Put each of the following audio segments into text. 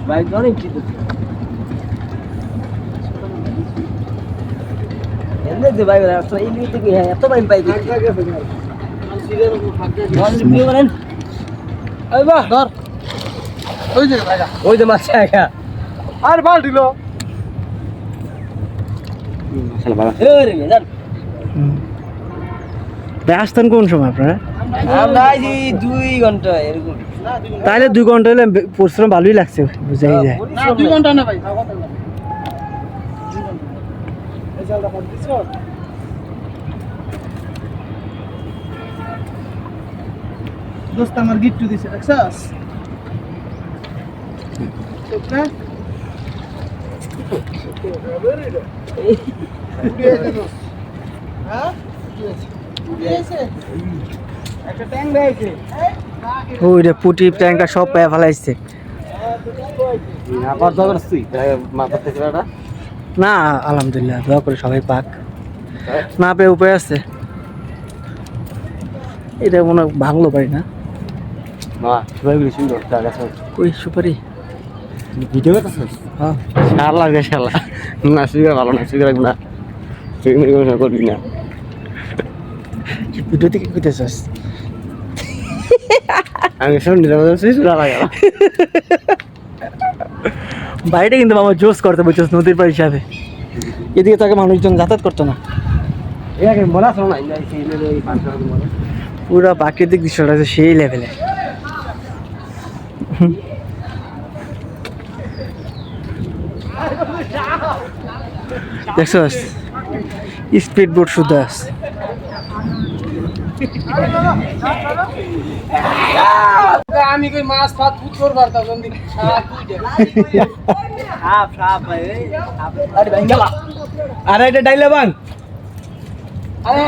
Bike অনেক ঠিক আছে এনে যে বাইক রাস্তা এই নিতে কি এত বাইক বাইক ভিডিও করেন এই বাহ ধর ওই যে ভাইরা ওই যে মাছ আয়া আর বাল দিল মাশাআল্লাহ বাবা এই রে জান আসতেন কোন সময় আপনারা? আমরা আইছি 2 ঘন্টা এরকম তাহলে 2 ঘন্টা হলে পরিশ্রম ভালোই লাগছে বুঝাই যায় না 2 ঘন্টা না ভাই এই জালটা কাট দিছো দোস্ত আমার গিট্টু দিছে দেখছস ঠিক না হ্যাঁ একটা ট্যাঙ্ক দেয়ছে ওই রে পুটি ট্যাঙ্কা সব পায়ে ফেলাইছে আবার দরকার তুই মাথা থেকে এটা না আলহামদুলিল্লাহ দোয়া করে সবাই পাক না পেয়ে উপায় আছে এটা মনে হয় ভাঙলো পারি না না সুপারিগুলি সুন্দর জায়গা আছে ওই সুপারি ভিডিও করতেছিস হ্যাঁ সার লাগে শালা না সুগার ভালো না সুগার না সুগার করবি না ভিডিও থেকে কইতেছস আমি শুনি না সুগার লাগে বাইরে কিন্তু মামা জোস করতে বুঝছস নদীর পাড় হিসাবে এদিকে তাকে মানুষজন যাতায়াত করতো না এটাকে বলা শোনা না সেই এই পাঁচটা বলে পুরো প্রাকৃতিক দৃশ্যটা আছে সেই লেভেলে দেখছস স্পিড বোট শুদ্ধ আছে আমি কই মাছ ফাত ফুট করবার তা জন্দি সাপ সাপ ভাই আরে ভাই গেলা আরে এটা ডাইলা বান আরে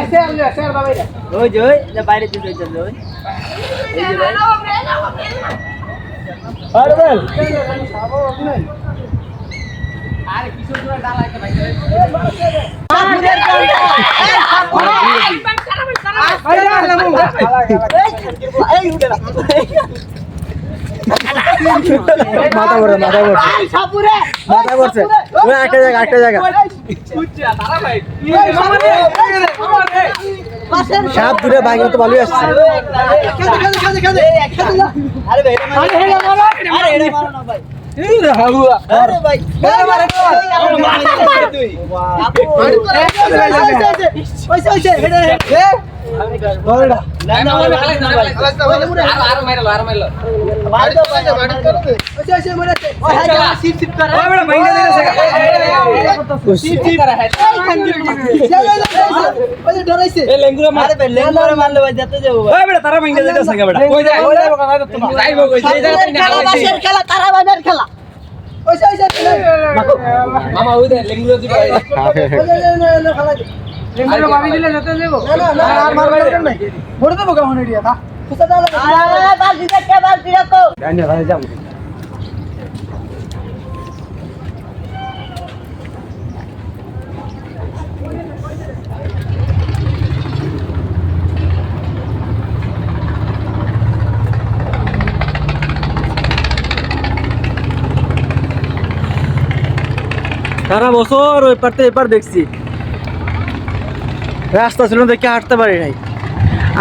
স্যার বাবা এটা ওই যে বাইরে দিতে চল ওই এই যে ভাই আরে বল আরে কিশোর জোড়া ডালাইতে ভাই মাথা পড়ে মাথা পড়ছে ওই একটা জায়গা সাপ দূরে বাইরে তো ভালোই আসছে আরে ভাই আরে এটা মারো না ভাই এই রে হালুয়া আরে ভাই মারে তুই ওইসে হেডে এ বড়ডা না না আর মাইরলো বাড়ি তো বাড়ি করতে ওইসে মরেছে ওই হাজা সিপ সিপ করে ওই বড় মাইন্ডা দিতেছে সিপ সিপ করে হেড ওই ডরাইছে এ লেঙ্গুরা মারে ভাই লেঙ্গুরা মারলে ভাই যেতে যাবো ওই বড় তারা মাইন্ডা দিতেছে কে বড় কই যায় তোমার যাইবো কই সেই জায়গা থেকে বাসের খেলা তারা বানের খেলা ওইসে মামা ওই দে লেঙ্গুরা দিবা খেলা লেঙ্গুরা মারি দিলে যেতে যাবো না আর মারবে না বড় দেবো কেমন এরিয়া তা কুসা দাও আরে বালতি দেখে বালতি রাখো জানি ভাই যাও সারা বছর ওই পারতে এপার দেখছি রাস্তা ছিল দেখে হাঁটতে পারি নাই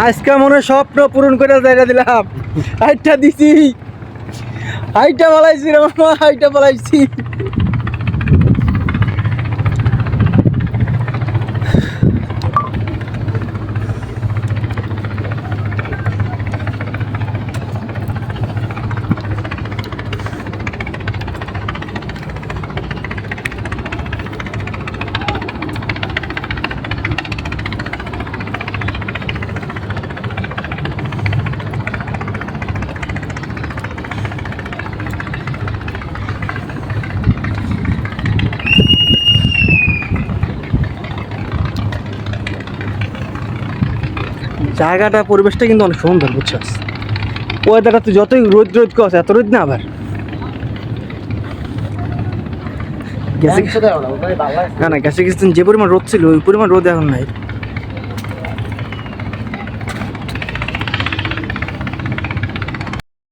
আজকে মনে হয় স্বপ্ন পূরণ করে জায়গা দিলাম হাইটটা দিছি হাইটটা পালাইছি রে মামা হাইটটা পালাইছি জায়গাটা পরিবেশটা কিন্তু অনেক সুন্দর বুঝছস ওয়েদারটা তুই যতই রোদ রোদ কস এত রোদ না আবার গেছে না না গেছে কিছুদিন যে পরিমাণ রোদ ছিল ওই পরিমাণ রোদ এখন নাই